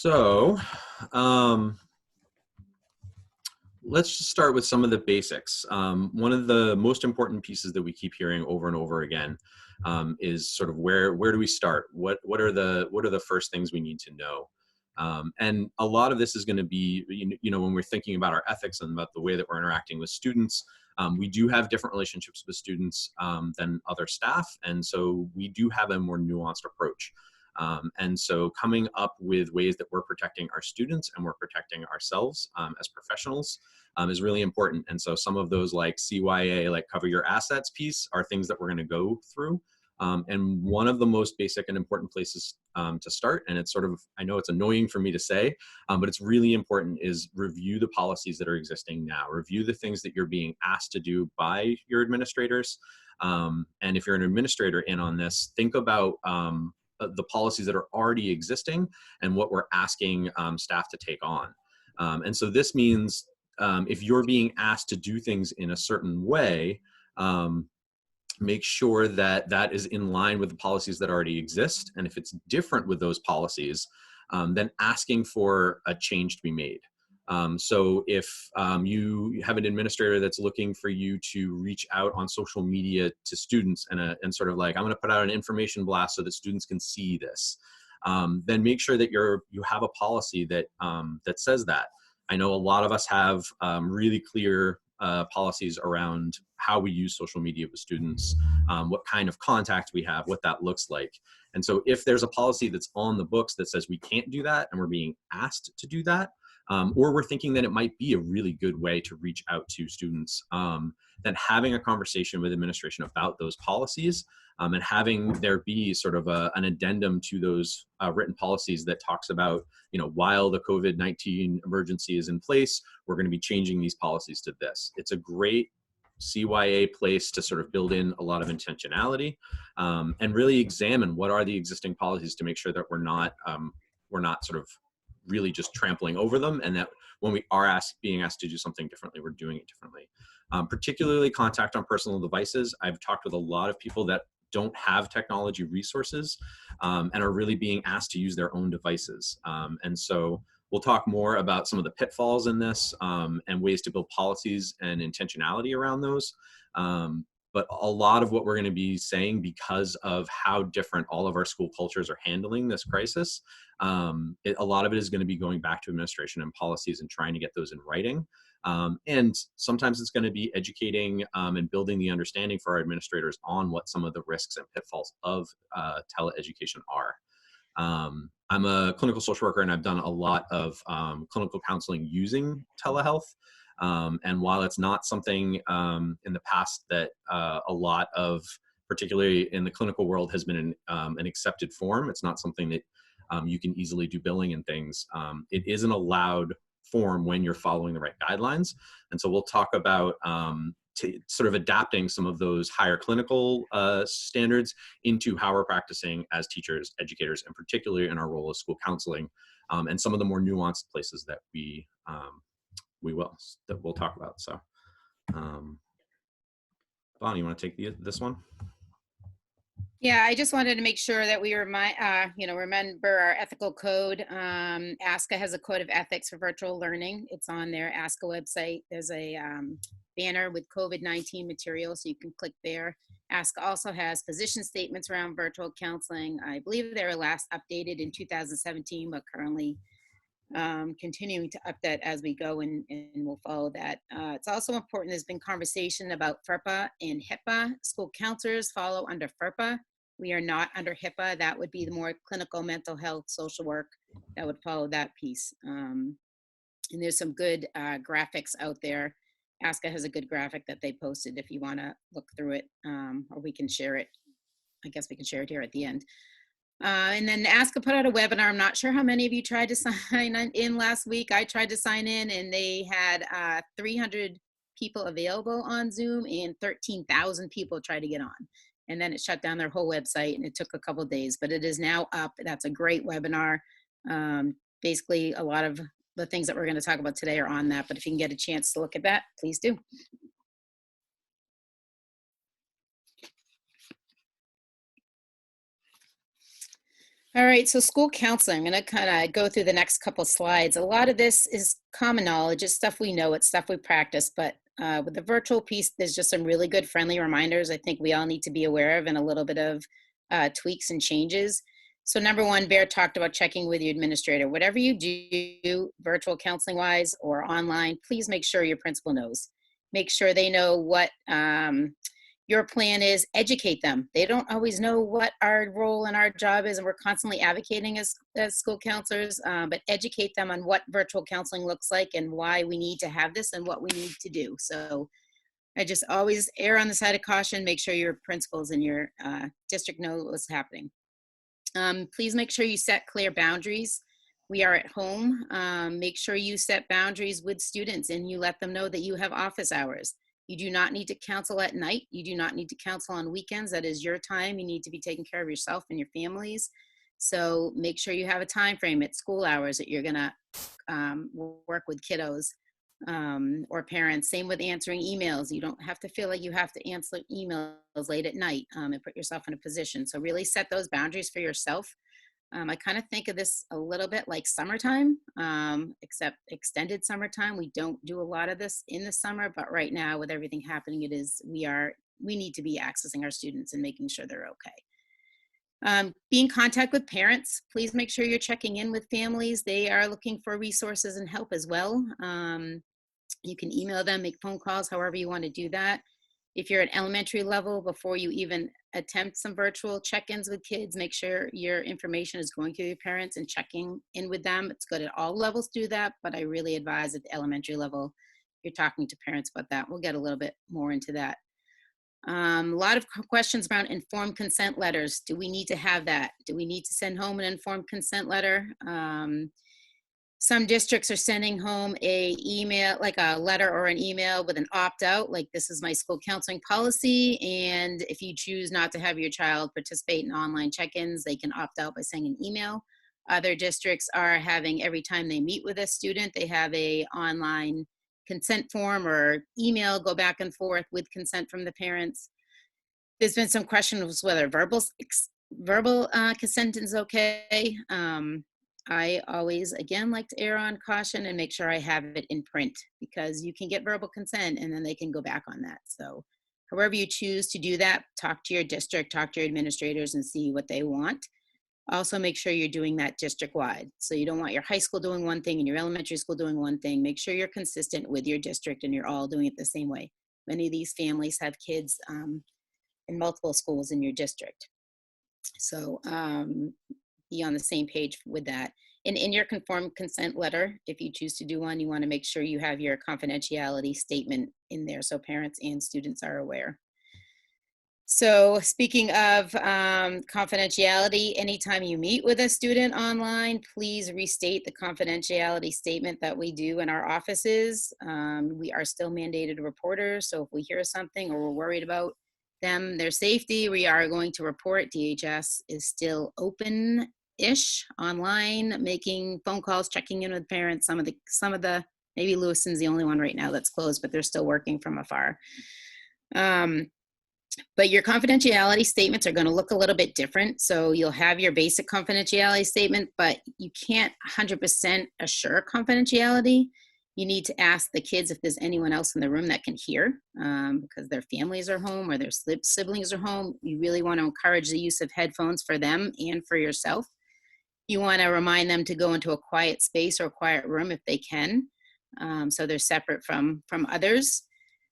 So, um, let's just start with some of the basics. One of the most important pieces that we keep hearing over and over again is sort of where do we start? What are the first things we need to know? And a lot of this is going to be, when we're thinking about our ethics and about the way that we're interacting with students. We do have different relationships with students than other staff, and so we do have a more nuanced approach. And so coming up with ways that we're protecting our students and we're protecting ourselves as professionals is really important. And so some of those like CYA, like cover your assets piece, are things that we're going to go through. And one of the most basic and important places to start, and it's sort of, I know it's annoying for me to say, but it's really important, is review the policies that are existing now. Review the things that you're being asked to do by your administrators. And if you're an administrator in on this, think about the policies that are already existing and what we're asking staff to take on. And so this means if you're being asked to do things in a certain way, make sure that that is in line with the policies that already exist. And if it's different with those policies, then asking for a change to be made. So if you have an administrator that's looking for you to reach out on social media to students and sort of like, I'm going to put out an information blast so that students can see this, then make sure that you have a policy that that says that. I know a lot of us have really clear policies around how we use social media with students, what kind of contact we have, what that looks like. And so if there's a policy that's on the books that says we can't do that and we're being asked to do that, or we're thinking that it might be a really good way to reach out to students, then having a conversation with administration about those policies and having there be sort of an addendum to those written policies that talks about, while the COVID-19 emergency is in place, we're going to be changing these policies to this. It's a great CYA place to sort of build in a lot of intentionality and really examine what are the existing policies to make sure that we're not sort of really just trampling over them, and that when we are being asked to do something differently, we're doing it differently. Particularly contact on personal devices. I've talked with a lot of people that don't have technology resources and are really being asked to use their own devices. And so we'll talk more about some of the pitfalls in this and ways to build policies and intentionality around those. But a lot of what we're going to be saying, because of how different all of our school cultures are handling this crisis, a lot of it is going to be going back to administration and policies and trying to get those in writing. And sometimes it's going to be educating and building the understanding for our administrators on what some of the risks and pitfalls of teleeducation are. I'm a clinical social worker, and I've done a lot of clinical counseling using telehealth. And while it's not something in the past that a lot of, particularly in the clinical world, has been an accepted form, it's not something that you can easily do billing and things. It is an allowed form when you're following the right guidelines. And so we'll talk about sort of adapting some of those higher clinical standards into how we're practicing as teachers, educators, and particularly in our role as school counseling, and some of the more nuanced places that we'll talk about. So, Bonnie, you want to take this one? Yeah, I just wanted to make sure that we remember our ethical code. ASCA has a code of ethics for virtual learning. It's on their ASCA website. There's a banner with COVID-19 material, so you can click there. ASCA also has position statements around virtual counseling. I believe they were last updated in 2017, but currently continuing to update as we go, and we'll follow that. It's also important, there's been conversation about FERPA and HIPAA. School counselors follow under FERPA. We are not under HIPAA. That would be the more clinical mental health, social work that would follow that piece. And there's some good graphics out there. ASCA has a good graphic that they posted if you want to look through it, or we can share it. I guess we can share it here at the end. And then ASCA put out a webinar. I'm not sure how many of you tried to sign in last week. I tried to sign in, and they had 300 people available on Zoom, and 13,000 people tried to get on. And then it shut down their whole website, and it took a couple of days, but it is now up. That's a great webinar. Basically, a lot of the things that we're going to talk about today are on that, but if you can get a chance to look at that, please do. All right, so school counseling, I'm going to kind of go through the next couple slides. A lot of this is common knowledge. It's stuff we know, it's stuff we practice, but with the virtual piece, there's just some really good friendly reminders I think we all need to be aware of, and a little bit of tweaks and changes. So number one, Bear talked about checking with your administrator. Whatever you do, virtual counseling wise or online, please make sure your principal knows. Make sure they know what your plan is. Educate them. They don't always know what our role and our job is, and we're constantly advocating as school counselors, but educate them on what virtual counseling looks like and why we need to have this and what we need to do. So I just always err on the side of caution. Make sure your principals and your district know what's happening. Please make sure you set clear boundaries. We are at home. Make sure you set boundaries with students and you let them know that you have office hours. You do not need to counsel at night. You do not need to counsel on weekends. That is your time. You need to be taking care of yourself and your families. So make sure you have a time frame at school hours that you're going to work with kiddos or parents. Same with answering emails. You don't have to feel like you have to answer emails late at night and put yourself in a position. So really set those boundaries for yourself. I kind of think of this a little bit like summertime, except extended summertime. We don't do a lot of this in the summer, but right now with everything happening, we need to be accessing our students and making sure they're okay. Be in contact with parents. Please make sure you're checking in with families. They are looking for resources and help as well. You can email them, make phone calls, however you want to do that. If you're at elementary level, before you even attempt some virtual check-ins with kids, make sure your information is going through your parents and checking in with them. It's good at all levels to do that, but I really advise at the elementary level, you're talking to parents about that. We'll get a little bit more into that. A lot of questions around informed consent letters. Do we need to have that? Do we need to send home an informed consent letter? Some districts are sending home a email, like a letter or an email with an opt-out, like this is my school counseling policy, and if you choose not to have your child participate in online check-ins, they can opt out by sending an email. Other districts are having, every time they meet with a student, they have a online consent form or email go back and forth with consent from the parents. There's been some questions whether verbal consent is okay. I always, again, like to err on caution and make sure I have it in print, because you can get verbal consent and then they can go back on that. So however you choose to do that, talk to your district, talk to your administrators and see what they want. Also make sure you're doing that district-wide. So you don't want your high school doing one thing and your elementary school doing one thing. Make sure you're consistent with your district and you're all doing it the same way. Many of these families have kids in multiple schools in your district. So be on the same page with that. And in your conformed consent letter, if you choose to do one, you want to make sure you have your confidentiality statement in there so parents and students are aware. So speaking of confidentiality, anytime you meet with a student online, please restate the confidentiality statement that we do in our offices. We are still mandated reporters, so if we hear something or we're worried about them, their safety, we are going to report. DHS is still open-ish online, making phone calls, checking in with parents. Some of the maybe Lewiston's the only one right now that's closed, but they're still working from afar. But your confidentiality statements are going to look a little bit different. So you'll have your basic confidentiality statement, but you can't 100% assure confidentiality. You need to ask the kids if there's anyone else in the room that can hear, because their families are home or their siblings are home. You really want to encourage the use of headphones for them and for yourself. You want to remind them to go into a quiet space or a quiet room if they can, so they're separate from others.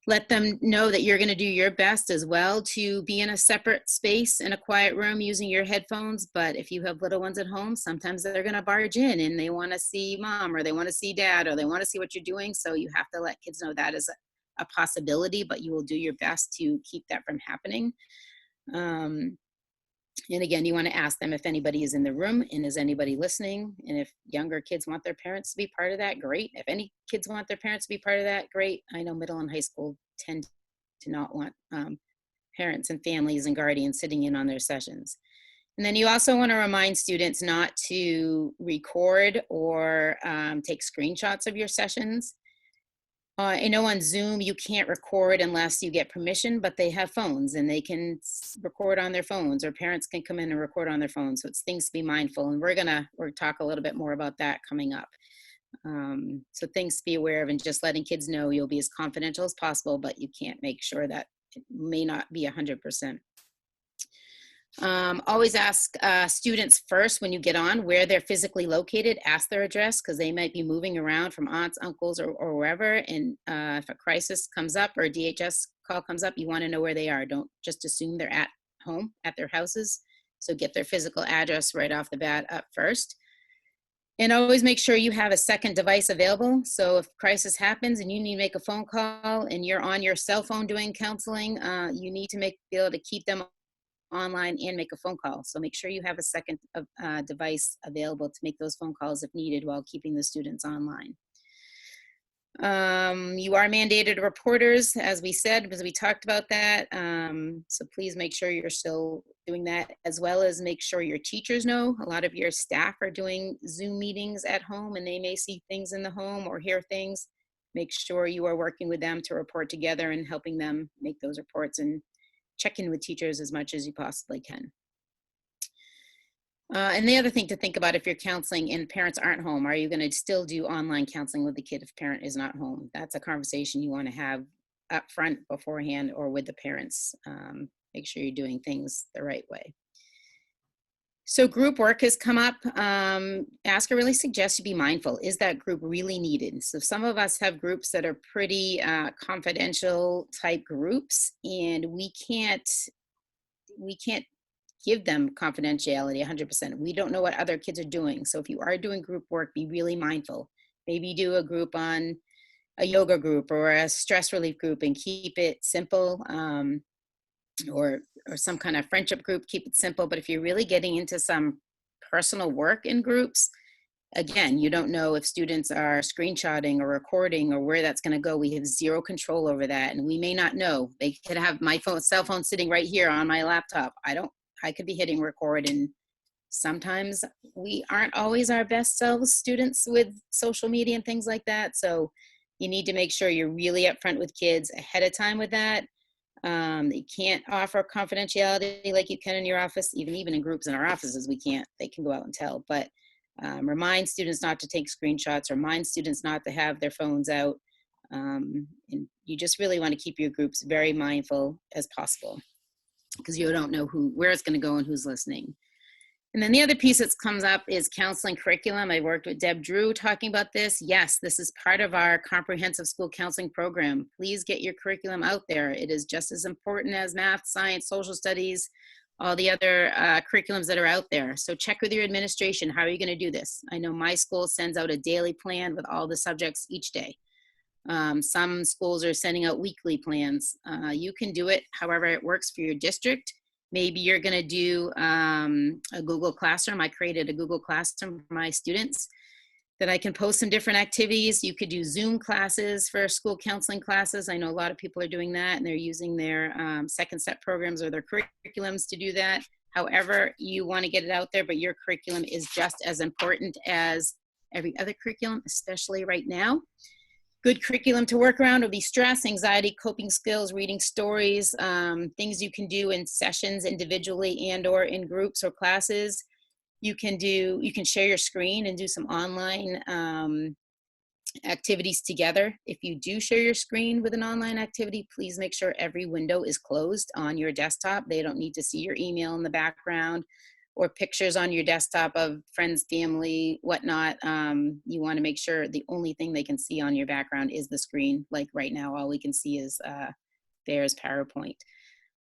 Let them know that you're going to do your best as well to be in a separate space in a quiet room using your headphones. But if you have little ones at home, sometimes they're going to barge in and they want to see mom or they want to see dad or they want to see what you're doing. So you have to let kids know that is a possibility, but you will do your best to keep that from happening. And again, you want to ask them if anybody is in the room and is anybody listening. And if younger kids want their parents to be part of that, great. If any kids want their parents to be part of that, great. I know middle and high school tend to not want parents and families and guardians sitting in on their sessions. And then you also want to remind students not to record or take screenshots of your sessions. I know on Zoom you can't record unless you get permission, but they have phones and they can record on their phones, or parents can come in and record on their phones. So it's things to be mindful, and we're talk a little bit more about that coming up. So things to be aware of, and just letting kids know you'll be as confidential as possible, but you can't make sure that it may not be 100%. Always ask students first when you get on where they're physically located. Ask their address, because they might be moving around from aunts, uncles, or wherever. And if a crisis comes up or a DHS call comes up, you want to know where they are. Don't just assume they're at home, at their houses. So get their physical address right off the bat up first. And always make sure you have a second device available. So if crisis happens and you need to make a phone call and you're on your cell phone doing counseling, you need to be able to keep them online and make a phone call. So make sure you have a second device available to make those phone calls if needed while keeping the students online. You are mandated reporters, as we said, because we talked about that. So please make sure you're still doing that, as well as make sure your teachers know. A lot of your staff are doing Zoom meetings at home, and they may see things in the home or hear things. Make sure you are working with them to report together and helping them make those reports, and check in with teachers as much as you possibly can. And the other thing to think about, if you're counseling and parents aren't home, are you going to still do online counseling with the kid if parent is not home? That's a conversation you want to have up front beforehand, or with the parents. Make sure you're doing things the right way. So group work has come up. ASCA really suggests you be mindful. Is that group really needed? So some of us have groups that are pretty confidential type groups, and we can't give them confidentiality 100%. We don't know what other kids are doing. So if you are doing group work, be really mindful. Maybe do a group on a yoga group or a stress relief group, and keep it simple. Or some kind of friendship group, keep it simple. But if you're really getting into some personal work in groups, again, you don't know if students are screenshotting or recording or where that's going to go. We have zero control over that, and we may not know. They could have my cell phone sitting right here on my laptop. I could be hitting record, and sometimes we aren't always our best selves, students, with social media and things like that. So you need to make sure you're really upfront with kids ahead of time with that. You can't offer confidentiality like you can in your office. Even in groups in our offices, we can't. They can go out and tell. But remind students not to take screenshots, remind students not to have their phones out. And you just really want to keep your groups very mindful as possible, because you don't know where it's going to go and who's listening. And then the other piece that comes up is counseling curriculum. I worked with Deb Drew talking about this. Yes, this is part of our comprehensive school counseling program. Please get your curriculum out there. It is just as important as math, science, social studies, all the other curriculums that are out there. So check with your administration. How are you going to do this? I know my school sends out a daily plan with all the subjects each day. Some schools are sending out weekly plans. You can do it however it works for your district. Maybe you're going to do a Google Classroom. I created a Google Classroom for my students that I can post some different activities. You could do Zoom classes for school counseling classes. I know a lot of people are doing that, and they're using their second step programs or their curriculums to do that. However you want to get it out there, but your curriculum is just as important as every other curriculum, especially right now. Good curriculum to work around would be stress, anxiety, coping skills, reading stories, things you can do in sessions individually and or in groups or classes. You can share your screen and do some online activities together. If you do share your screen with an online activity, please make sure every window is closed on your desktop. They don't need to see your email in the background or pictures on your desktop of friends, family, whatnot. You want to make sure the only thing they can see on your background is the screen. Like right now, all we can see is there's PowerPoint.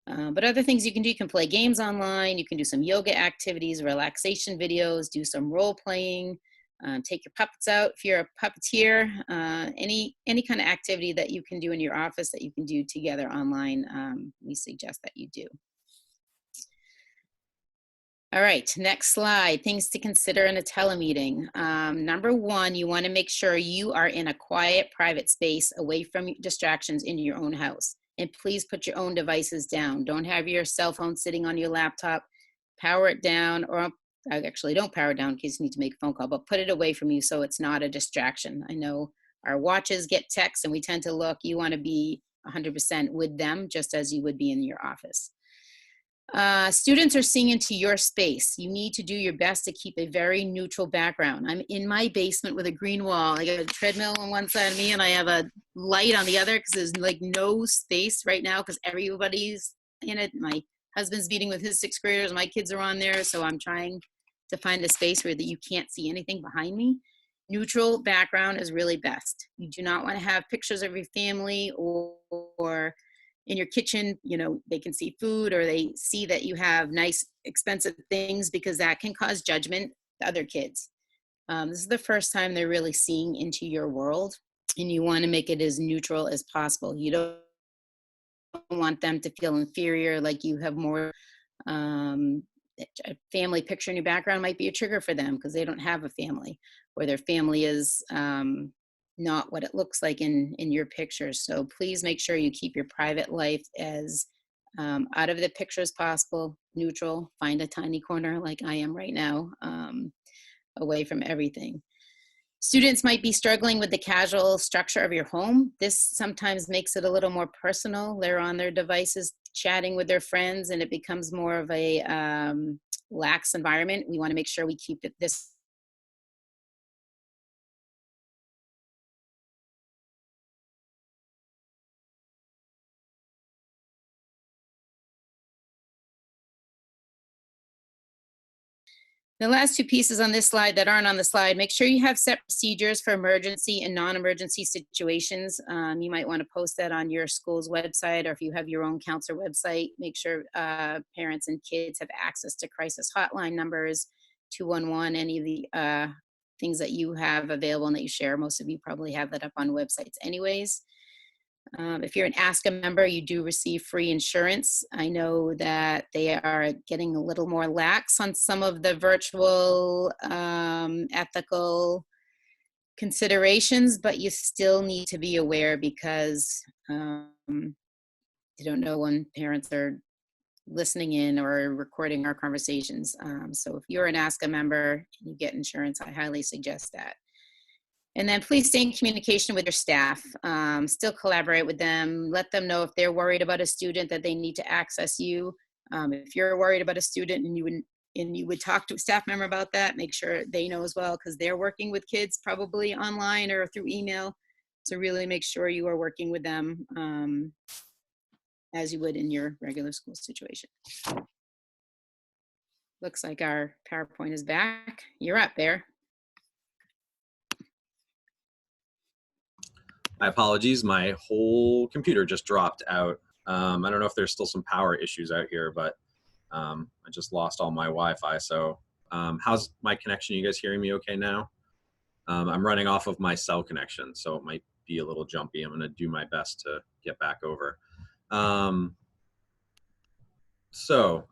But other things you can play games online. You can do some yoga activities, relaxation videos, do some role playing, take your puppets out if you're a puppeteer. Any kind of activity that you can do in your office that you can do together online, we suggest that you do. All right, next slide. Things to consider in a telemeeting. Number one, you want to make sure you are in a quiet, private space away from distractions in your own house. And please put your own devices down. Don't have your cell phone sitting on your laptop. Power it down, or actually don't power it down in case you need to make a phone call, but put it away from you so it's not a distraction. I know our watches get texts and we tend to look. You want to be 100% with them, just as you would be in your office. Students are seeing into your space. You need to do your best to keep a very neutral background. I'm in my basement with a green wall. I got a treadmill on one side of me and I have a light on the other because there's like no space right now because everybody's in it. My husband's meeting with his sixth graders. My kids are on there. So I'm trying to find a space where that you can't see anything behind me. Neutral background is really best. You do not want to have pictures of your family or in your kitchen, you know, they can see food or they see that you have nice, expensive things because that can cause judgment to other kids. This is the first time they're really seeing into your world and you want to make it as neutral as possible. You don't want them to feel inferior, like you have more. A family picture in your background might be a trigger for them because they don't have a family or their family is not what it looks like in your pictures. So please make sure you keep your private life as out of the picture as possible, neutral, find a tiny corner like I am right now, away from everything. Students might be struggling with the casual structure of your home. This sometimes makes it a little more personal. They're on their devices chatting with their friends and it becomes more of a lax environment. We want to make sure we keep this The last two pieces on this slide that aren't on the slide, make sure you have set procedures for emergency and non-emergency situations. You might want to post that on your school's website, or if you have your own counselor website, make sure parents and kids have access to crisis hotline numbers, 211, any of the things that you have available and that you share. Most of you probably have that up on websites anyways. If you're an ASCA member, you do receive free insurance. I know that they are getting a little more lax on some of the virtual ethical considerations, but you still need to be aware because you don't know when parents are listening in or recording our conversations. So if you're an ASCA member and you get insurance, I highly suggest that. And then please stay in communication with your staff. Still collaborate with them. Let them know if they're worried about a student that they need to access you. If you're worried about a student and you would talk to a staff member about that, make sure they know as well because they're working with kids probably online or through email. So really make sure you are working with them as you would in your regular school situation. Looks like our PowerPoint is back. You're up, Bear. My apologies, my whole computer just dropped out. I don't know if there's still some power issues out here, but I just lost all my Wi-Fi. So how's my connection? You guys hearing me okay now? I'm running off of my cell connection, so it might be a little jumpy. I'm gonna do my best to get back over. So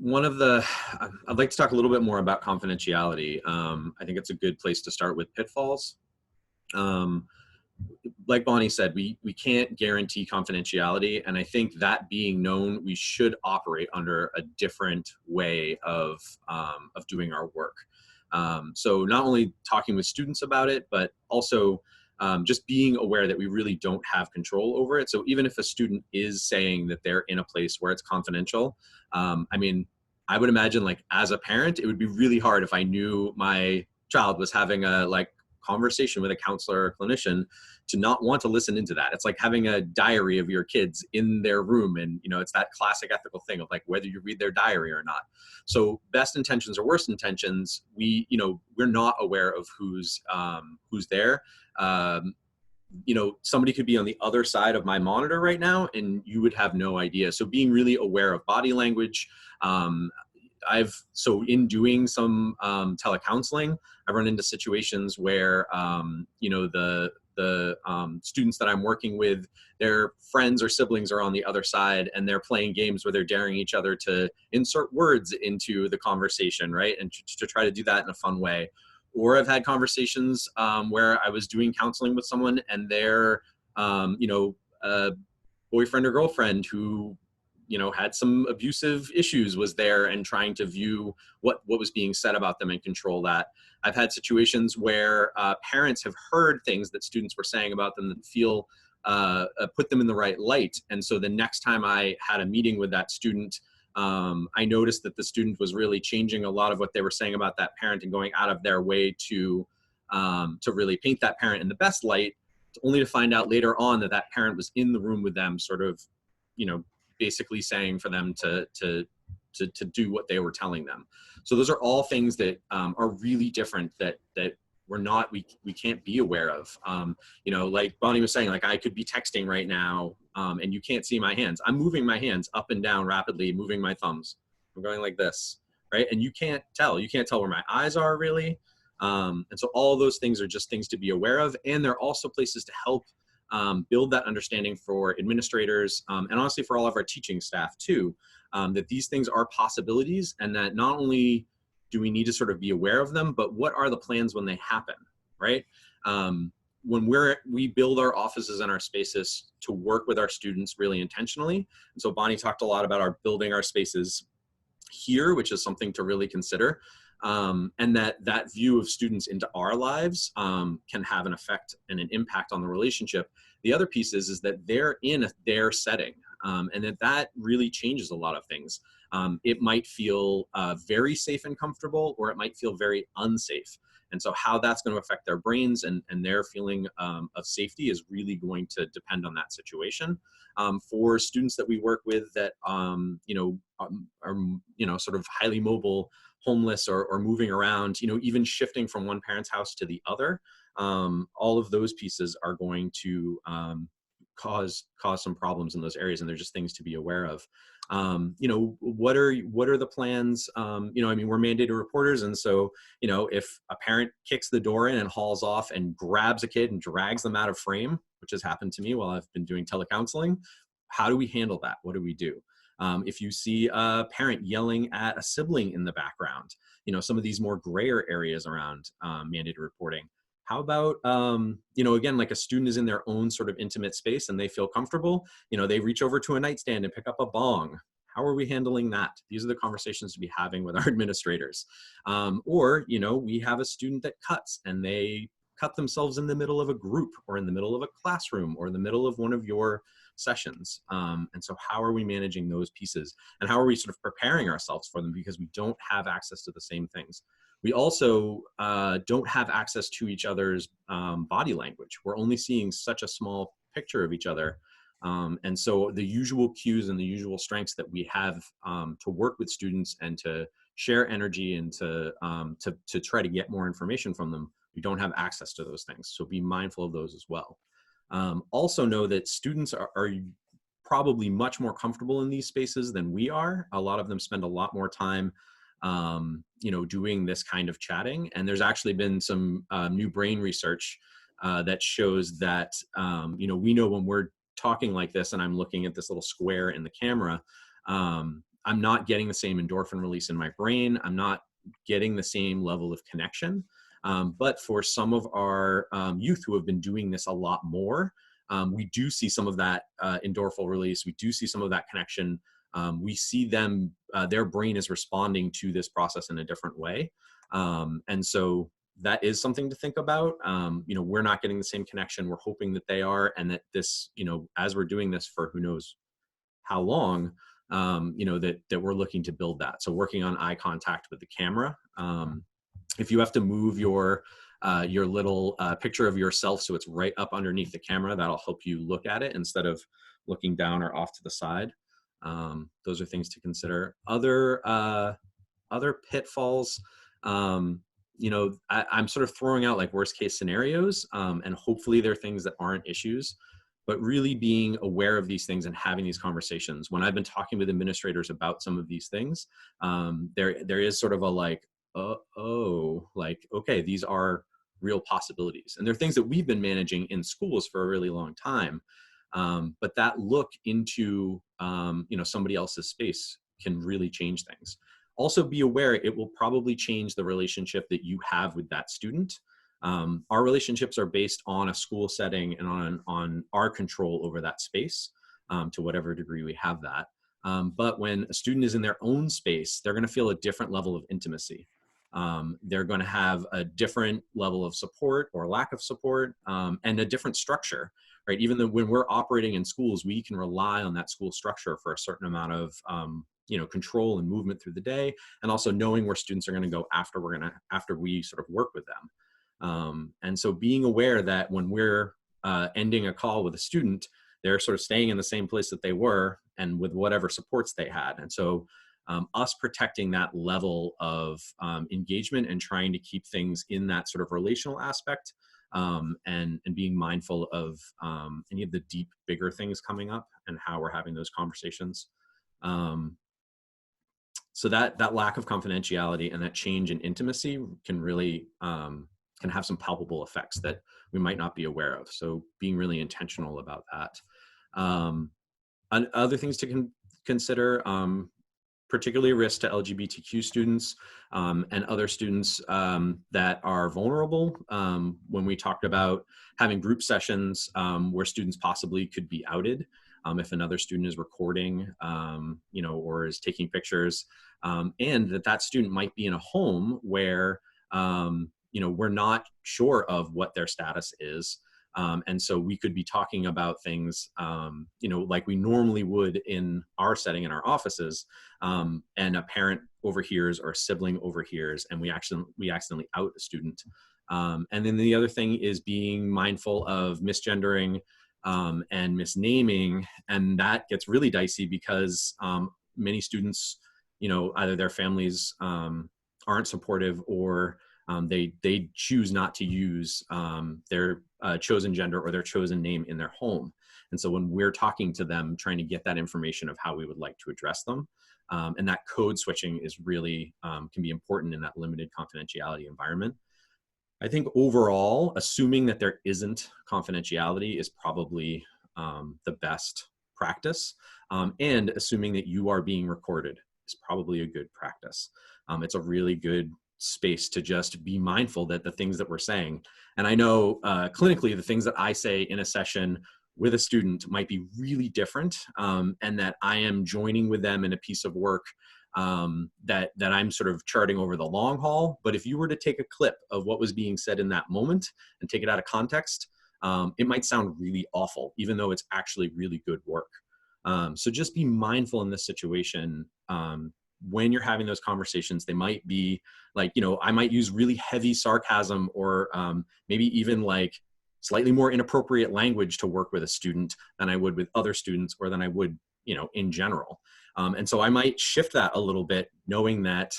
I'd like to talk a little bit more about confidentiality. I think it's a good place to start with pitfalls. Like Bonnie said, we can't guarantee confidentiality, and I think that being known, we should operate under a different way of doing our work. So not only talking with students about it, but also just being aware that we really don't have control over it. So even if a student is saying that they're in a place where it's confidential, I mean, I would imagine, like, as a parent, it would be really hard if I knew my child was having a conversation with a counselor or clinician to not want to listen into that. It's like having a diary of your kids in their room, and it's that classic ethical thing of whether you read their diary or not. So best intentions or worst intentions, we're not aware of who's there. Somebody could be on the other side of my monitor right now and you would have no idea. So being really aware of body language. In doing some telecounseling, I've run into situations where the students that I'm working with, their friends or siblings are on the other side and they're playing games where they're daring each other to insert words into the conversation, right? And to try to do that in a fun way. Or I've had conversations where I was doing counseling with someone and their boyfriend or girlfriend who had some abusive issues was there and trying to view what was being said about them and control that. I've had situations where parents have heard things that students were saying about them that feel put them in the right light. And so the next time I had a meeting with that student, I noticed that the student was really changing a lot of what they were saying about that parent and going out of their way to really paint that parent in the best light, only to find out later on that that parent was in the room with them, sort of, basically saying for them to do what they were telling them. So those are all things that are really different that we can't be aware of. Like Bonnie was saying, like I could be texting right now and you can't see my hands. I'm moving my hands up and down rapidly, moving my thumbs. I'm going like this, right? And you can't tell where my eyes are really. And so all those things are just things to be aware of. And they're also places to help build that understanding for administrators and honestly for all of our teaching staff too, that these things are possibilities and that not only do we need to sort of be aware of them, but what are the plans when they happen, right? When we build our offices and our spaces to work with our students really intentionally. And so Bonnie talked a lot about our building our spaces here, which is something to really consider. And that view of students into our lives can have an effect and an impact on the relationship. The other piece is that they're in their setting, and that really changes a lot of things. It might feel very safe and comfortable, or it might feel very unsafe. And so how that's going to affect their brains and their feeling of safety is really going to depend on that situation. For students that we work with that, are sort of highly mobile, homeless, or moving around, even shifting from one parent's house to the other, all of those pieces are going to cause some problems in those areas, and they're just things to be aware of. What are the plans? We're mandated reporters, and so if a parent kicks the door in and hauls off and grabs a kid and drags them out of frame, which has happened to me while I've been doing telecounseling, how do we handle that? What do we do? If you see a parent yelling at a sibling in the background, some of these more grayer areas around mandated reporting. How about, again, like a student is in their own sort of intimate space and they feel comfortable, they reach over to a nightstand and pick up a bong. How are we handling that? These are the conversations to be having with our administrators. Or, we have a student that cuts and they cut themselves in the middle of a group or in the middle of a classroom or in the middle of one of your sessions. And so how are we managing those pieces? And how are we sort of preparing ourselves for them, because we don't have access to the same things. We also don't have access to each other's body language. We're only seeing such a small picture of each other. And so the usual cues and the usual strengths that we have to work with students and to share energy and to try to get more information from them, we don't have access to those things. So be mindful of those as well. Also know that students are probably much more comfortable in these spaces than we are. A lot of them spend a lot more time doing this kind of chatting. And there's actually been some new brain research that shows that, we know when we're talking like this and I'm looking at this little square in the camera, I'm not getting the same endorphin release in my brain. I'm not getting the same level of connection. But for some of our youth who have been doing this a lot more, we do see some of that endorphin release. We do see some of that connection. We see them, their brain is responding to this process in a different way. And so that is something to think about. We're not getting the same connection. We're hoping that they are, and that this, as we're doing this for who knows how long, that we're looking to build that. So working on eye contact with the camera. If you have to move your little picture of yourself so it's right up underneath the camera, that'll help you look at it instead of looking down or off to the side. Those are things to consider. Other pitfalls, I'm sort of throwing out like worst case scenarios, and hopefully they're things that aren't issues, but really being aware of these things and having these conversations. When I've been talking with administrators about some of these things, there is sort of a like, okay, these are real possibilities. And they're things that we've been managing in schools for a really long time. But that look into, somebody else's space can really change things. Also be aware it will probably change the relationship that you have with that student. Our relationships are based on a school setting and on our control over that space, to whatever degree we have that. But when a student is in their own space, they're going to feel a different level of intimacy. They're going to have a different level of support or lack of support, and a different structure, right? Even though when we're operating in schools, we can rely on that school structure for a certain amount of control and movement through the day, and also knowing where students are going to go after we sort of work with them. And so being aware that when we're ending a call with a student, they're sort of staying in the same place that they were and with whatever supports they had. And so us protecting that level of engagement and trying to keep things in that sort of relational aspect, and being mindful of any of the deep, bigger things coming up and how we're having those conversations. So that lack of confidentiality and that change in intimacy can really can have some palpable effects that we might not be aware of. So being really intentional about that. And other things to consider, particularly risk to LGBTQ students and other students that are vulnerable. When we talked about having group sessions where students possibly could be outed if another student is recording, or is taking pictures, and that student might be in a home where, we're not sure of what their status is. And so we could be talking about things, like we normally would in our setting in our offices, and a parent overhears or a sibling overhears, and we accidentally out a student. And then the other thing is being mindful of misgendering and misnaming, and that gets really dicey because many students, either their families aren't supportive, or they choose not to use their chosen gender or their chosen name in their home. And so when we're talking to them, trying to get that information of how we would like to address them, and that code switching is really can be important in that limited confidentiality environment. I think overall, assuming that there isn't confidentiality is probably the best practice, and assuming that you are being recorded is probably a good practice. It's a really good space to just be mindful that the things that we're saying, and I know clinically the things that I say in a session with a student might be really different, and that I am joining with them in a piece of work that I'm sort of charting over the long haul. But if you were to take a clip of what was being said in that moment and take it out of context, it might sound really awful, even though it's actually really good work. So just be mindful in this situation. When you're having those conversations, they might be like, I might use really heavy sarcasm, or maybe even like slightly more inappropriate language to work with a student than I would with other students, or than I would, in general. And so I might shift that a little bit, knowing that,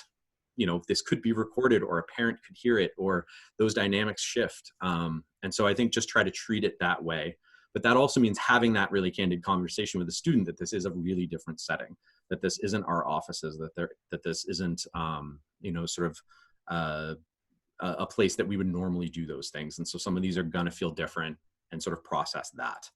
this could be recorded, or a parent could hear it, or those dynamics shift. And so I think just try to treat it that way. But that also means having that really candid conversation with the student that this is a really different setting, that this isn't our offices, that this isn't, sort of a place that we would normally do those things. And so some of these are going to feel different, and sort of process that.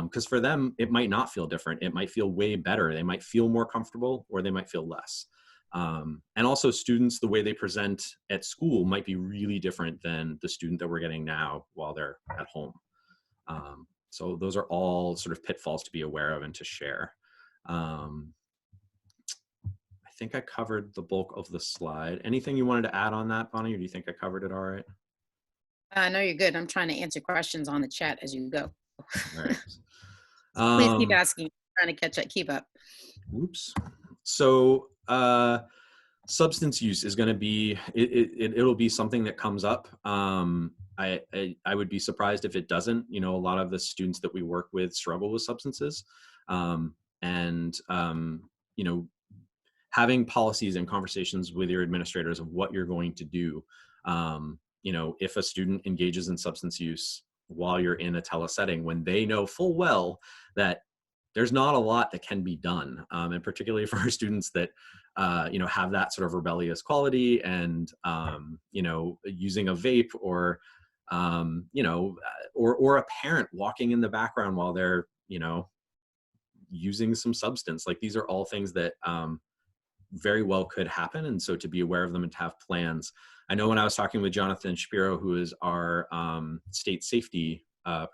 Because for them, it might not feel different. It might feel way better. They might feel more comfortable, or they might feel less. And also students, the way they present at school might be really different than the student that we're getting now while they're at home. So those are all sort of pitfalls to be aware of and to share. I think I covered the bulk of the slide. Anything you wanted to add on that, Bonnie, or do you think I covered it all right? No, you're good. I'm trying to answer questions on the chat as you go. All right. Please keep asking. I'm trying to catch up, keep up. Oops. So substance use is going to be, it'll be something that comes up. I would be surprised if it doesn't. A lot of the students that we work with struggle with substances. Having policies and conversations with your administrators of what you're going to do. If a student engages in substance use while you're in a telesetting, when they know full well that there's not a lot that can be done, and particularly for our students that have that sort of rebellious quality, and using a vape, or or a parent walking in the background while they're using some substance. Like, these are all things that very well could happen, and so to be aware of them and to have plans. I know when I was talking with Jonathan Shapiro, who is our state safety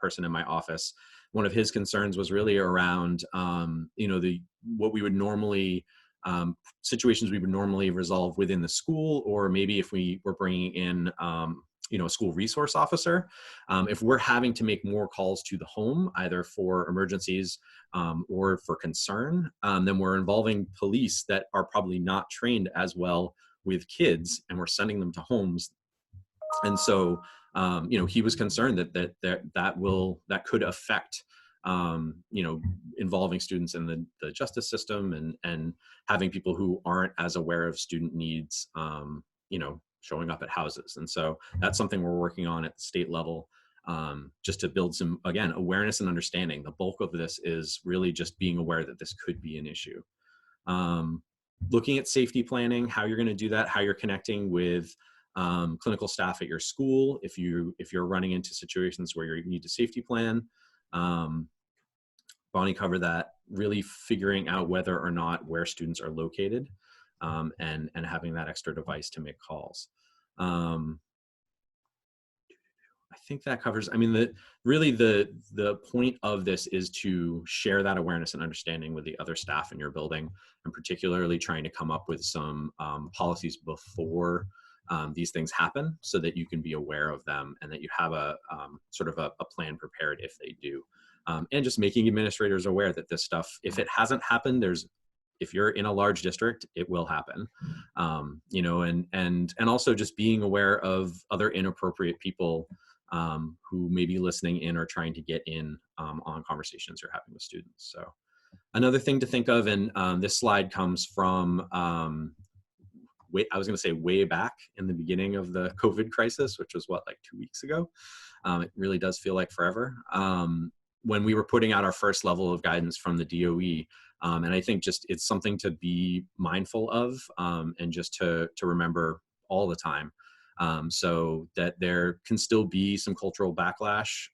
person in my office, one of his concerns was really around the what we would normally situations we would normally resolve within the school, or maybe if we were bringing in a school resource officer. If we're having to make more calls to the home, either for emergencies or for concern, then we're involving police that are probably not trained as well with kids, and we're sending them to homes. And so he was concerned that could affect involving students in the justice system, and having people who aren't as aware of student needs showing up at houses. And so that's something we're working on at the state level, just to build some, again, awareness and understanding. The bulk of this is really just being aware that this could be an issue. Looking at safety planning, how you're going to do that, how you're connecting with clinical staff at your school if you're running into situations where you need to safety plan. Bonnie covered that. Really figuring out whether or not where students are located, and having that extra device to make calls. I think that covers, I mean, the point of this is to share that awareness and understanding with the other staff in your building, and particularly trying to come up with some policies before these things happen, so that you can be aware of them and that you have a sort of a plan prepared if they do. And just making administrators aware that this stuff, if it hasn't happened, if you're in a large district, it will happen. And also just being aware of other inappropriate people who may be listening in or trying to get in on conversations you're having with students. So another thing to think of, and this slide comes from, I was going to say way back in the beginning of the COVID crisis, which was like 2 weeks ago. It really does feel like forever. When we were putting out our first level of guidance from the DOE. And I think just it's something to be mindful of, and just to remember all the time. So that there can still be some cultural backlash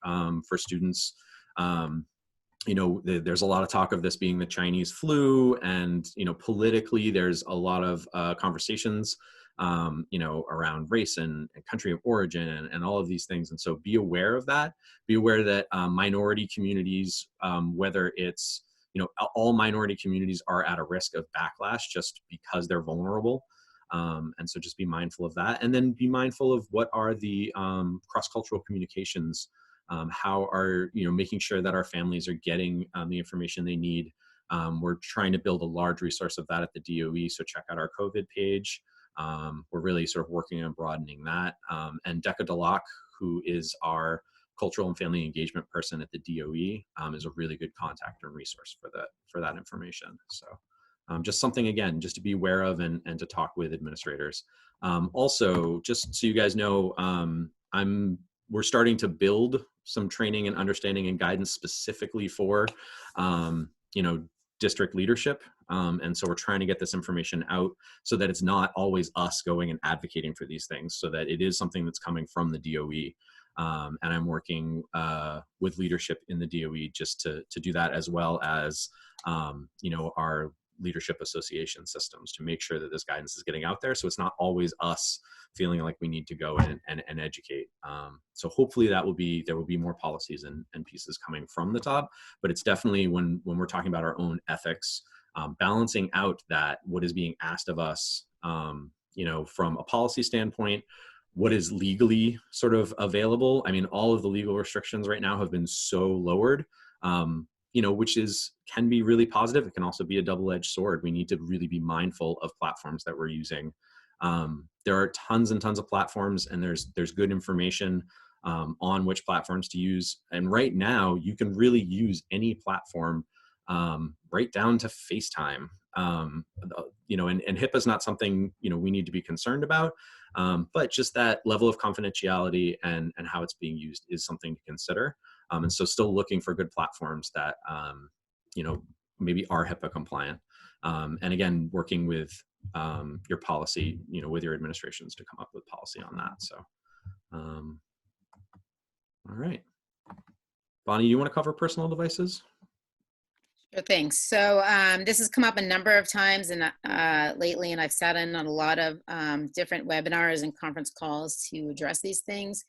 for students. There's a lot of talk of this being the Chinese flu, and politically there's a lot of conversations around race and country of origin and all of these things. And so be aware of that. Be aware that minority communities, whether it's all minority communities, are at a risk of backlash just because they're vulnerable. And so just be mindful of that. And then be mindful of what are the cross-cultural communications. How are, making sure that our families are getting the information they need. We're trying to build a large resource of that at the DOE. So check out our COVID page. We're really sort of working on broadening that. And Decca Delac, who is our cultural and family engagement person at the DOE, is a really good contact and resource for that information. So just something, again, just to be aware of and to talk with administrators. Also, just so you guys know, we're starting to build some training and understanding and guidance specifically for, district leadership. And so we're trying to get this information out so that it's not always us going and advocating for these things, so that it is something that's coming from the DOE. And I'm working with leadership in the DOE just to do that, as well as, our leadership association systems, to make sure that this guidance is getting out there. So it's not always us feeling like we need to go in and educate. So hopefully there will be more policies and pieces coming from the top, but it's definitely when we're talking about our own ethics, balancing out that what is being asked of us, from a policy standpoint, what is legally sort of available. I mean, all of the legal restrictions right now have been so lowered, which can be really positive. It can also be a double-edged sword. We need to really be mindful of platforms that we're using. There are tons and tons of platforms, and there's good information on which platforms to use. And right now, you can really use any platform, right down to FaceTime. And HIPAA is not something we need to be concerned about, but just that level of confidentiality and how it's being used is something to consider. And so still looking for good platforms that maybe are HIPAA compliant. And again, working with your policy, with your administrations to come up with policy on that. So, all right. Bonnie, you want to cover personal devices? Sure thing. So this has come up a number of times lately, and I've sat in on a lot of different webinars and conference calls to address these things.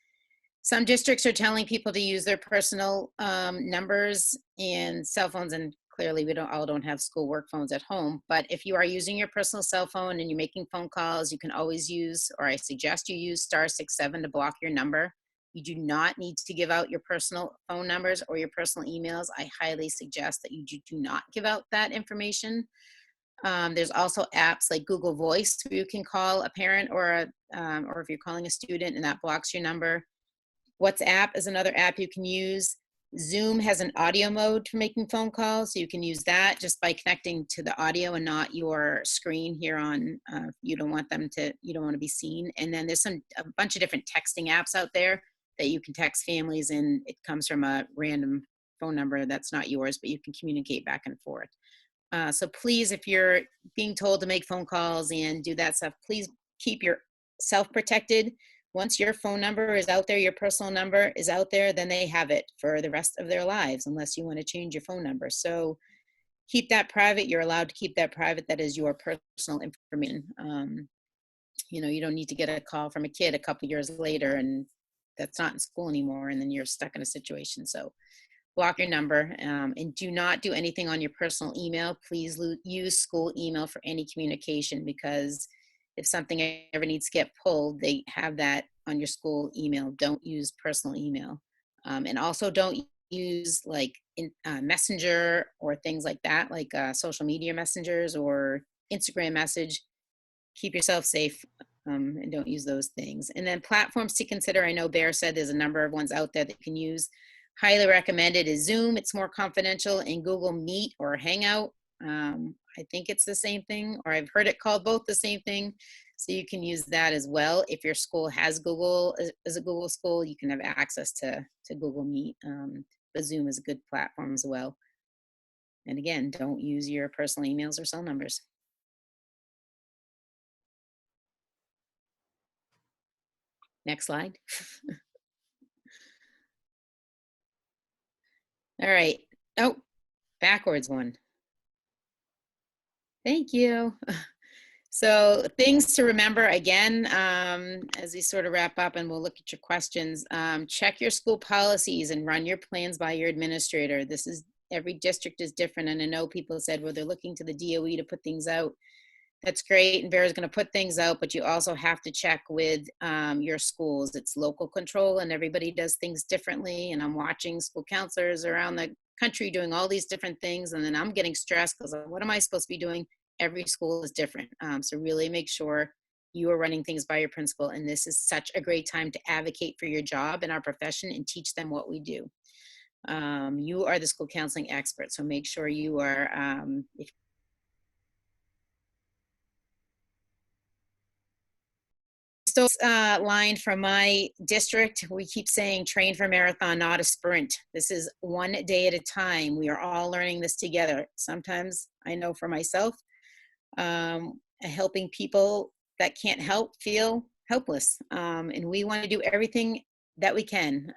Some districts are telling people to use their personal numbers and cell phones and clearly we don't have school work phones at home, but if you are using your personal cell phone and you're making phone calls, you can always use, or I suggest you use *67 to block your number. You do not need to give out your personal phone numbers or your personal emails. I highly suggest that you do not give out that information. There's also apps like Google Voice where you can call a parent or if you're calling a student and that blocks your number. WhatsApp is another app you can use. Zoom has an audio mode for making phone calls, so you can use that just by connecting to the audio and not your screen here on. You don't want to be seen. And then there's a bunch of different texting apps out there that you can text families, and it comes from a random phone number that's not yours, but you can communicate back and forth. So please, if you're being told to make phone calls and do that stuff, please keep yourself protected. Once your phone number is out there, your personal number is out there, then they have it for the rest of their lives, unless you want to change your phone number. So keep that private. You're allowed to keep that private. That is your personal information. You don't need to get a call from a kid a couple years later and that's not in school anymore, and then you're stuck in a situation. So block your number, and do not do anything on your personal email. Please use school email for any communication, because if something ever needs to get pulled, they have that on your school email. Don't use personal email. And also don't use Messenger or things like that, like social media messengers or Instagram message. Keep yourself safe, and don't use those things. And then platforms to consider. I know Bear said there's a number of ones out there that you can use. Highly recommended is Zoom. It's more confidential, and Google Meet or Hangout. I think it's the same thing, or I've heard it called both the same thing. So you can use that as well. If your school has Google, as a Google school, you can have access to Google Meet. But Zoom is a good platform as well. And again, don't use your personal emails or cell numbers. Next slide. All right. Oh, backwards one. Thank you. So things to remember again, as we sort of wrap up, and we'll look at your questions. Check your school policies and run your plans by your administrator. Every district is different. And I know people said, well, they're looking to the DOE to put things out. That's great, and Vera's going to put things out, but you also have to check with your schools. It's local control, and everybody does things differently. And I'm watching school counselors around the country doing all these different things, and then I'm getting stressed because what am I supposed to be doing? Every school is different. So really make sure you are running things by your principal, and this is such a great time to advocate for your job and our profession and teach them what we do. You are the school counseling expert, so make sure you are, if still line from my district, we keep saying train for marathon, not a sprint. This is one day at a time. We are all learning this together. Sometimes I know for myself, helping people that can't help feel helpless. And we want to do everything that we can.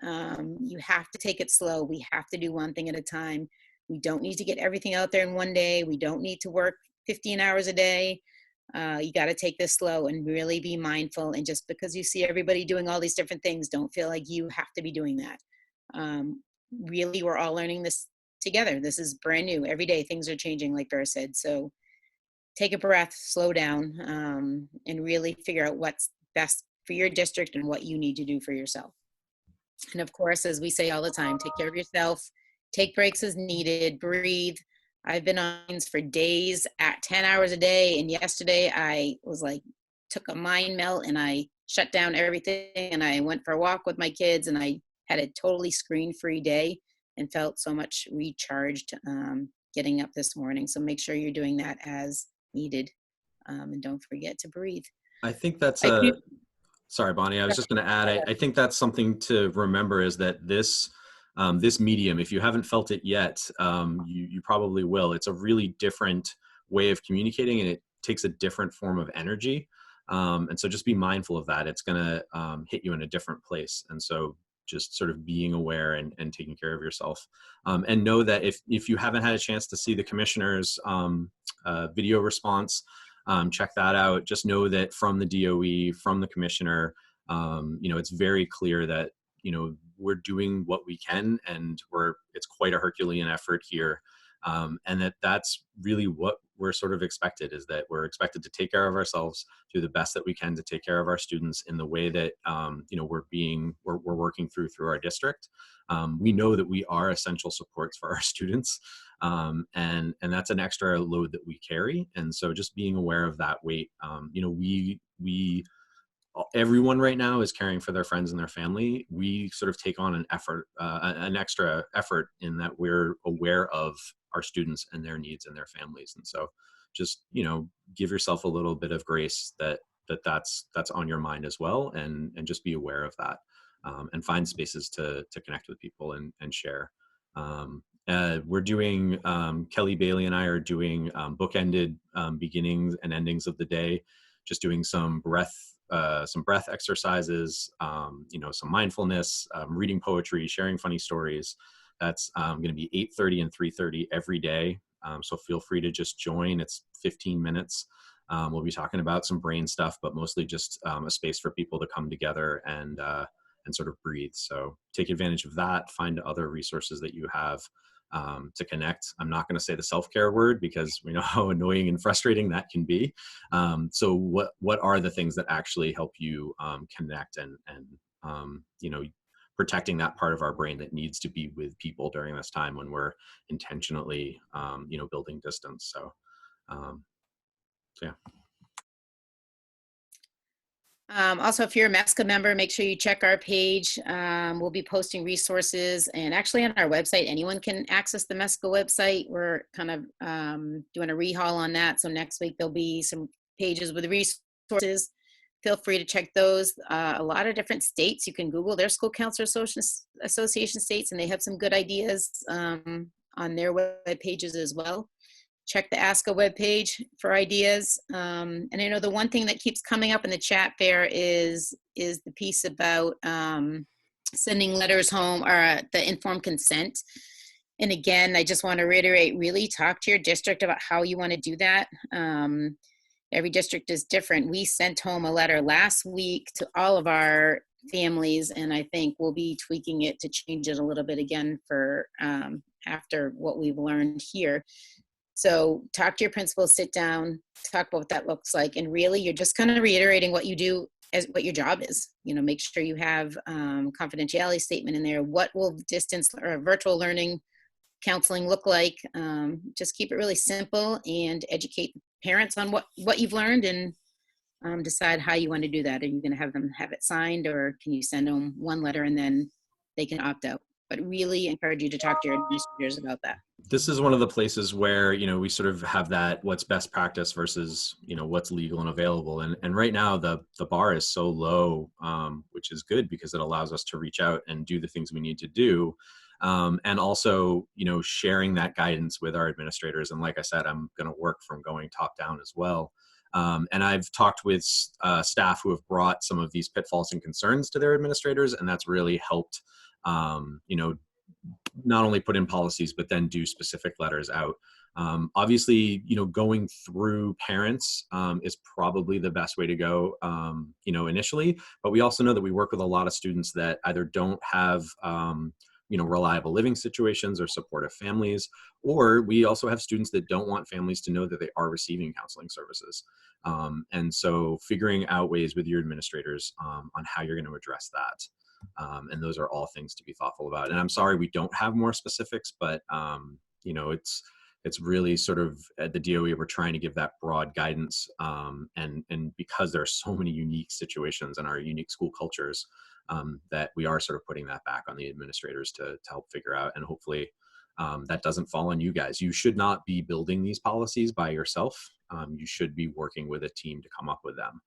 You have to take it slow. We have to do one thing at a time. We don't need to get everything out there in one day. We don't need to work 15 hours a day. You got to take this slow and really be mindful. And just because you see everybody doing all these different things, don't feel like you have to be doing that. Really, we're all learning this together. This is brand new. Every day things are changing, like Vera said. So take a breath, slow down, and really figure out what's best for your district and what you need to do for yourself. And of course, as we say all the time, take care of yourself, take breaks as needed, breathe. I've been on for days at 10 hours a day. And yesterday I was took a mind melt and I shut down everything and I went for a walk with my kids and I had a totally screen-free day and felt so much recharged getting up this morning. So make sure you're doing that as needed. And don't forget to breathe. I think that's sorry, Bonnie, I was just going to add, I think that's something to remember, is that this medium, if you haven't felt it yet, you probably will. It's a really different way of communicating, and it takes a different form of energy. And so just be mindful of that. It's going to hit you in a different place. And so just sort of being aware and taking care of yourself. And know that if you haven't had a chance to see the commissioner's video response, check that out. Just know that from the DOE, from the commissioner, it's very clear that, we're doing what we can, and it's quite a Herculean effort here. And that's really what we're sort of expected, is that we're expected to take care of ourselves, do the best that we can to take care of our students in the way that we're working through our district. We know that we are essential supports for our students, and that's an extra load that we carry. And so just being aware of that weight, we everyone right now is caring for their friends and their family. We sort of take on an extra effort, in that we're aware of our students and their needs and their families. And so just, give yourself a little bit of grace that's on your mind as well. And just be aware of that, and find spaces to connect with people and share. We're doing, Kelly Bailey and I are doing bookended beginnings and endings of the day, just doing some breath exercises, some mindfulness, reading poetry, sharing funny stories. That's going to be 8:30 and 3:30 every day. So feel free to just join. It's 15 minutes. We'll be talking about some brain stuff, but mostly just a space for people to come together and sort of breathe. So take advantage of that. Find other resources that you have to connect. I'm not going to say the self-care word, because we know how annoying and frustrating that can be. So what are the things that actually help you connect and protecting that part of our brain that needs to be with people during this time when we're intentionally building distance. So yeah. Also, if you're a MESCA member, make sure you check our page. We'll be posting resources, and actually on our website, anyone can access the MESCA website. We're kind of doing a rehaul on that. So next week, there'll be some pages with resources. Feel free to check those. A lot of different states, you can Google their school counselor association states, and they have some good ideas on their web pages as well. Check the ASCA webpage for ideas. And I know the one thing that keeps coming up in the chat fair is the piece about sending letters home, or the informed consent. And again, I just want to reiterate, really talk to your district about how you want to do that. Every district is different. We sent home a letter last week to all of our families, and I think we'll be tweaking it to change it a little bit again for after what we've learned here. So talk to your principal, sit down, talk about what that looks like. And really, you're just kind of reiterating what you do as what your job is. Make sure you have confidentiality statement in there. What will distance or virtual learning counseling look like? Just keep it really simple and educate parents on what you've learned, and decide how you want to do that. Are you going to have them have it signed, or can you send them one letter and then they can opt out? But really encourage you to talk to your administrators about that. This is one of the places where, we sort of have that what's best practice versus, what's legal and available. And right now the bar is so low, which is good because it allows us to reach out and do the things we need to do. And also, sharing that guidance with our administrators. And like I said, I'm going to work from going top down as well. And I've talked with staff who have brought some of these pitfalls and concerns to their administrators, and that's really helped, not only put in policies, but then do specific letters out. Obviously, going through parents is probably the best way to go, initially. But we also know that we work with a lot of students that either don't have, reliable living situations or supportive families, or we also have students that don't want families to know that they are receiving counseling services. And so figuring out ways with your administrators on how you're going to address that. And those are all things to be thoughtful about. And I'm sorry we don't have more specifics, but it's really sort of at the DOE, we're trying to give that broad guidance. And because there are so many unique situations in our unique school cultures, that we are sort of putting that back on the administrators to help figure out. And hopefully that doesn't fall on you guys. You should not be building these policies by yourself. You should be working with a team to come up with them.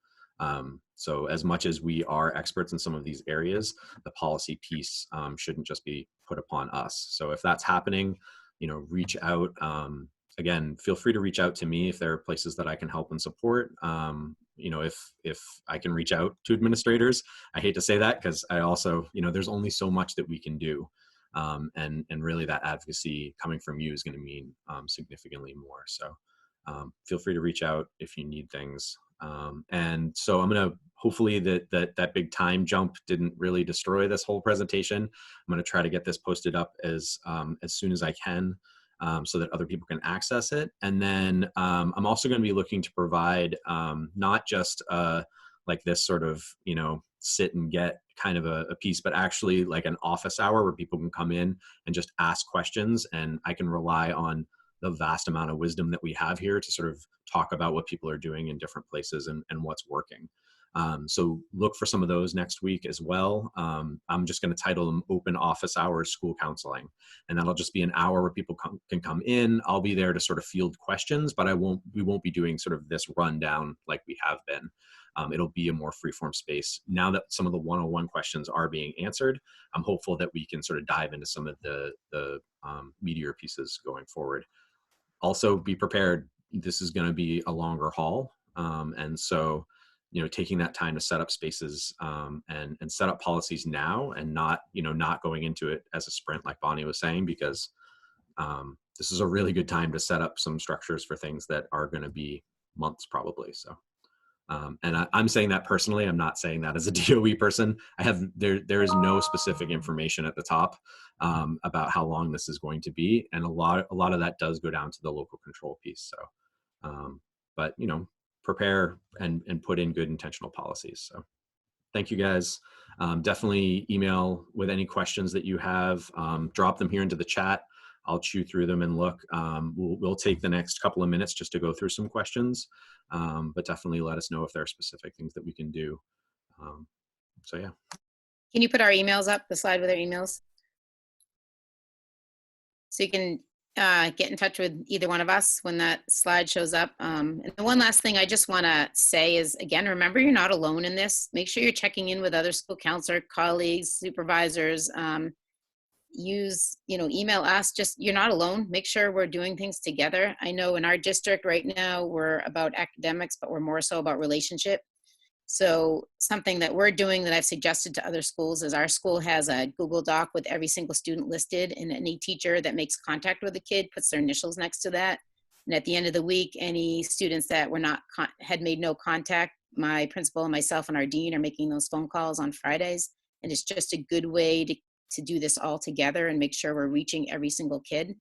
So as much as we are experts in some of these areas, the policy piece shouldn't just be put upon us. So if that's happening, reach out. Again, feel free to reach out to me if there are places that I can help and support. If I can reach out to administrators, I hate to say that because I also, there's only so much that we can do. And really that advocacy coming from you is going to mean significantly more. So feel free to reach out if you need things. And so I'm going to hopefully that big time jump didn't really destroy this whole presentation. I'm going to try to get this posted up as soon as I can. so that other people can access it. And then I'm also going to be looking to provide not just like this sort of, sit and get kind of a piece, but actually like an office hour where people can come in and just ask questions. And I can rely on the vast amount of wisdom that we have here to sort of talk about what people are doing in different places and what's working. So look for some of those next week as well. I'm just going to title them Open Office Hours School Counseling. And that'll just be an hour where people can come in. I'll be there to sort of field questions, but we won't be doing sort of this rundown like we have been. It'll be a more freeform space. Now that some of the one-on-one questions are being answered, I'm hopeful that we can sort of dive into some of the meatier pieces going forward. Also, be prepared. This is going to be a longer haul. And so, taking that time to set up spaces and set up policies now and not going into it as a sprint, like Bonnie was saying, because this is a really good time to set up some structures for things that are going to be months probably. So. And I'm saying that personally. I'm not saying that as a DOE person. There is no specific information at the top about how long this is going to be, and a lot of that does go down to the local control piece. So, but prepare and put in good intentional policies. So, thank you guys. Definitely email with any questions that you have. Drop them here into the chat. I'll chew through them and look. We'll take the next couple of minutes just to go through some questions, but definitely let us know if there are specific things that we can do. So yeah. Can you put our emails up, the slide with our emails? So you can get in touch with either one of us when that slide shows up. And the one last thing I just want to say is, again, remember you're not alone in this. Make sure you're checking in with other school counselor colleagues, supervisors. Email us. Just, you're not alone. Make sure we're doing things together. I know in our district right now, we're about academics, but we're more so about relationship. So something that we're doing that I've suggested to other schools is our school has a Google Doc with every single student listed, and any teacher that makes contact with a kid puts their initials next to that. And at the end of the week, any students that had made no contact, my principal and myself and our dean are making those phone calls on Fridays. And it's just a good way to do this all together and make sure we're reaching every single kid.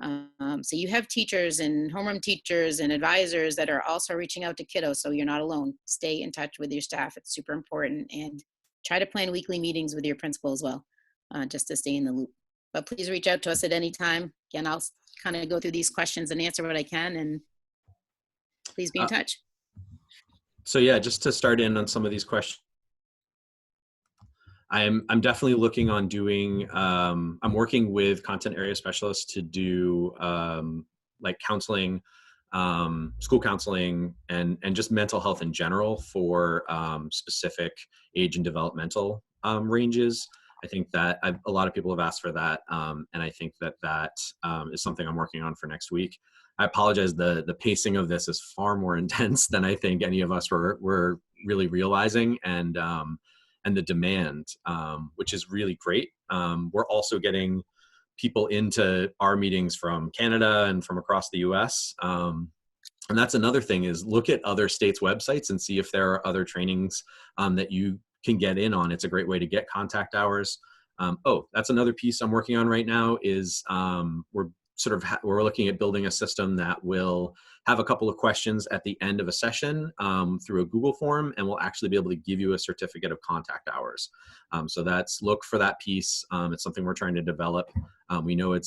So you have teachers and homeroom teachers and advisors that are also reaching out to kiddos, so you're not alone. Stay in touch with your staff. It's super important, and try to plan weekly meetings with your principal as well, just to stay in the loop. But please reach out to us at any time. Again, I'll kind of go through these questions and answer what I can, and please be in touch. So yeah, just to start in on some of these questions, I'm definitely looking on doing, I'm working with content area specialists to do like counseling, school counseling, and just mental health in general for specific age and developmental ranges. I think that a lot of people have asked for that, and I think that is something I'm working on for next week. I apologize, the pacing of this is far more intense than I think any of us were really realizing, and the demand, which is really great. We're also getting people into our meetings from Canada and from across the US. And that's another thing, is look at other states' websites and see if there are other trainings that you can get in on. It's a great way to get contact hours. That's another piece I'm working on right now is we're looking at building a system that will have a couple of questions at the end of a session through a Google form, and we'll actually be able to give you a certificate of contact hours. So look for that piece. It's something we're trying to develop. We know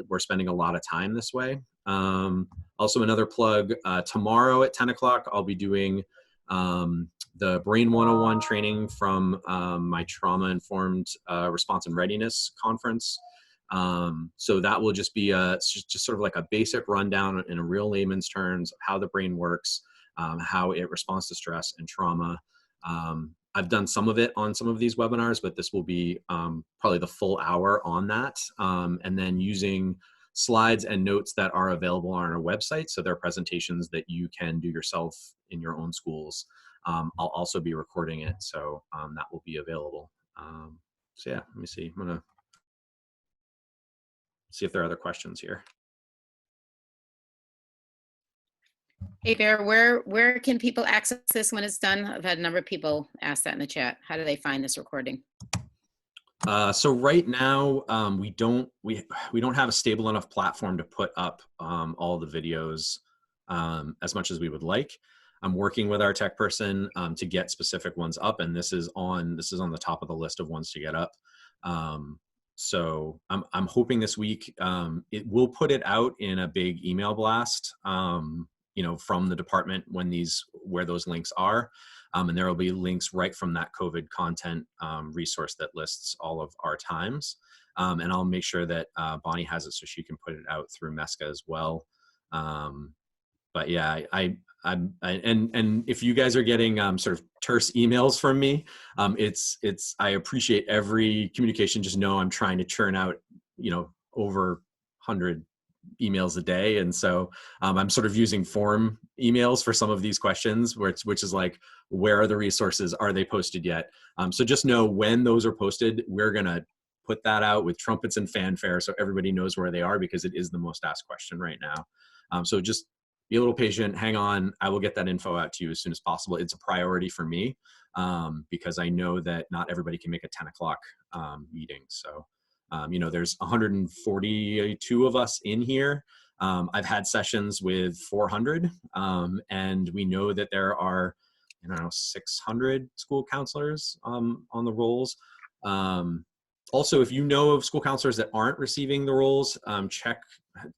we're spending a lot of time this way. Also another plug, tomorrow at 10 o'clock, I'll be doing the Brain 101 training from my trauma-informed response and readiness conference. So that will just be just sort of like a basic rundown in a real layman's terms of how the brain works, how it responds to stress and trauma. I've done some of it on some of these webinars, but this will be probably the full hour on that. And then using slides and notes that are available on our website. So there are presentations that you can do yourself in your own schools. I'll also be recording it, so that will be available. So yeah, let me see. I'm gonna see if there are other questions here. Hey Bear, where can people access this when it's done? I've had a number of people ask that in the chat. How do they find this recording? So right now, we don't have a stable enough platform to put up all the videos as much as we would like. I'm working with our tech person to get specific ones up, and this is on the top of the list of ones to get up. So I'm hoping this week it will put it out in a big email blast, from the department where those links are. And there will be links right from that COVID content resource that lists all of our times. And I'll make sure that Bonnie has it so she can put it out through MESCA as well. But yeah, and if you guys are getting sort of terse emails from me, I appreciate every communication. Just know I'm trying to churn out, over 100 emails a day, and so I'm sort of using form emails for some of these questions, which is like, where are the resources? Are they posted yet? So just know when those are posted, we're gonna put that out with trumpets and fanfare so everybody knows where they are, because it is the most asked question right now. So just be a little patient, hang on. I will get that info out to you as soon as possible. It's a priority for me because I know that not everybody can make a 10 o'clock meeting. So, there's 142 of us in here. I've had sessions with 400, and we know that there are, 600 school counselors on the rolls. Also, if you know of school counselors that aren't receiving the roles,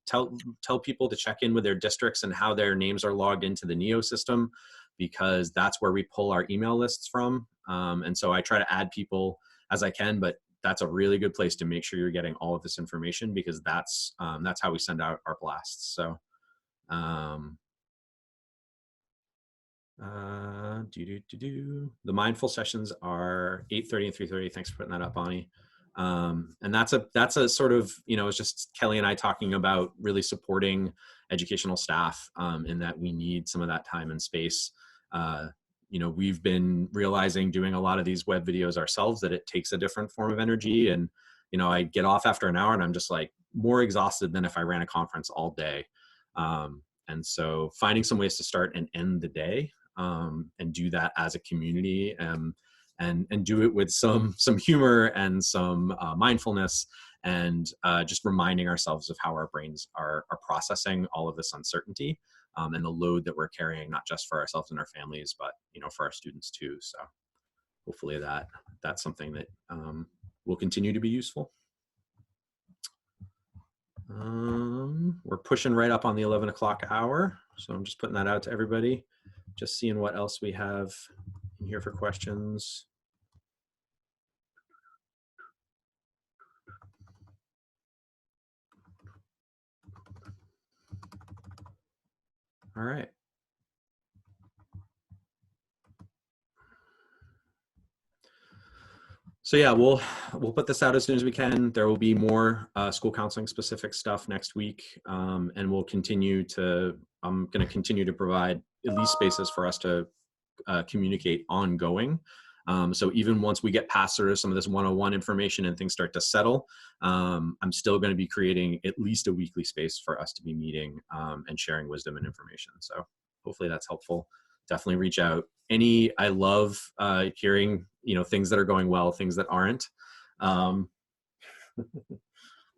tell people to check in with their districts and how their names are logged into the NEO system, because that's where we pull our email lists from. And so I try to add people as I can, but that's a really good place to make sure you're getting all of this information, because that's how we send out our blasts. So, the mindful sessions are 8:30 and 3:30. Thanks for putting that up, Bonnie. And that's a sort of, it's just Kelly and I talking about really supporting educational staff in that we need some of that time and space. We've been realizing doing a lot of these web videos ourselves that it takes a different form of energy. And, I get off after an hour and I'm just like more exhausted than if I ran a conference all day. And so finding some ways to start and end the day and do that as a community, and do it with some humor and some mindfulness, and just reminding ourselves of how our brains are processing all of this uncertainty and the load that we're carrying, not just for ourselves and our families, but for our students too. So hopefully that's something that will continue to be useful. We're pushing right up on the 11 o'clock hour, so I'm just putting that out to everybody, just seeing what else we have in here for questions. All right. So yeah, we'll put this out as soon as we can. There will be more school counseling specific stuff next week, and we'll continue to. I'm going to continue to provide at least spaces for us to communicate ongoing. So even once we get past sort of some of this 101 information and things start to settle, I'm still going to be creating at least a weekly space for us to be meeting and sharing wisdom and information. So hopefully that's helpful. Definitely reach out. I love hearing, things that are going well, things that aren't.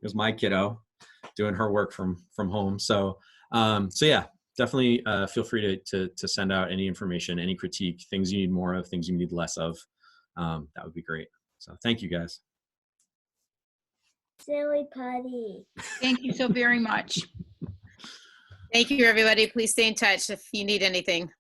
There's my kiddo doing her work from home. So yeah, definitely feel free to send out any information, any critique, things you need more of, things you need less of. That would be great. So thank you guys. Silly putty. Thank you so very much. Thank you, everybody. Please stay in touch if you need anything.